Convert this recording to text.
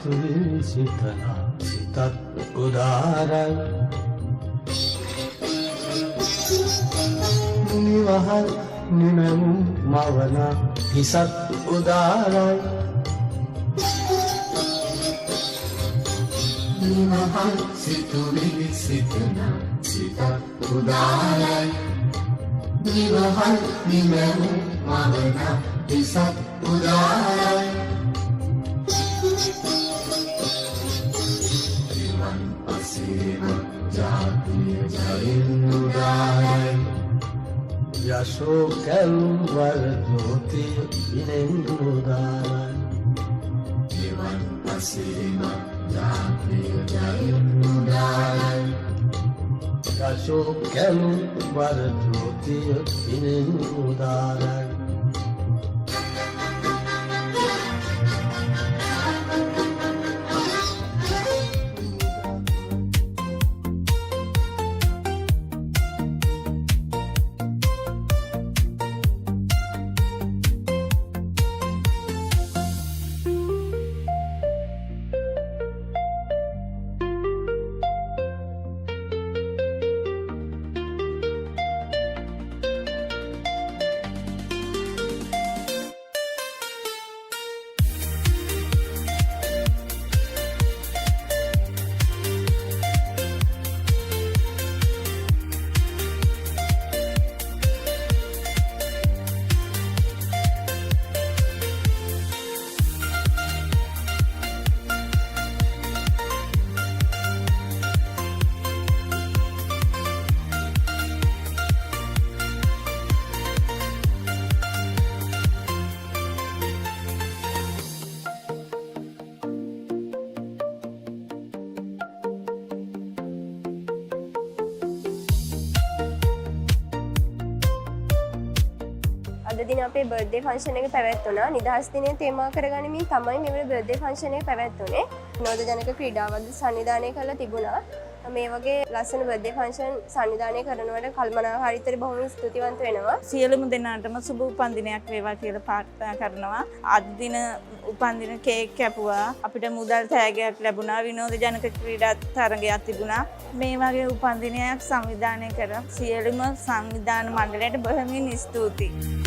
සුනිල් සිතනා සිතත් උදාරයි නිවහල් නිමැවුම් මවන හිසත් උදාරයි නිවහල් සිතුවිලි සිතනා සිතත් උදාරයි නිවහල් නිමැවුම් මවන හිසත් උදාරයි ජීවන් පසේම ජාතිය ජයින් උදාරයි යශෝ කැල්වර ජෝතිය ඉනෙන් උදාරයි ජීවන් පසේම ජාතිය ජයින් උදාරයි යශෝ කැල්වර ජෝතිය ඉනෙන් උදාරයි අද දින අපේ බර්ත්ඩේ ෆන්ක්ෂන් එක පැවැත්වුණා. නිදහස් දිනය තේමා කරගනිමින් තමයි මේ බර්ත්ඩේ ෆන්ක්ෂන් එක පැවැත්වුනේ. විනෝදජනක ක්‍රීඩාවල් සංවිධානය කරලා තිබුණා. මේ වගේ ලස්සන බර්ත්ඩේ ෆන්ක්ෂන් සංවිධානය කරනවට කල්පනාකාරීතර බොහොම ස්තුතිවන්ත වෙනවා. සියලුම දෙනාටම සුබ උපන්දිනයක් වේවා කියලා ප්‍රාර්ථනා කරනවා. අද දින උපන්දින කේක් කැපුවා. අපිට මුදල් තෑගයක් ලැබුණා. විනෝදජනක ක්‍රීඩා තරගයක් තිබුණා. මේ වගේ උපන්දිනයක් සංවිධානය කර සියලුම සංවිධාන මණ්ඩලයට බොහොමින් ස්තුතියි.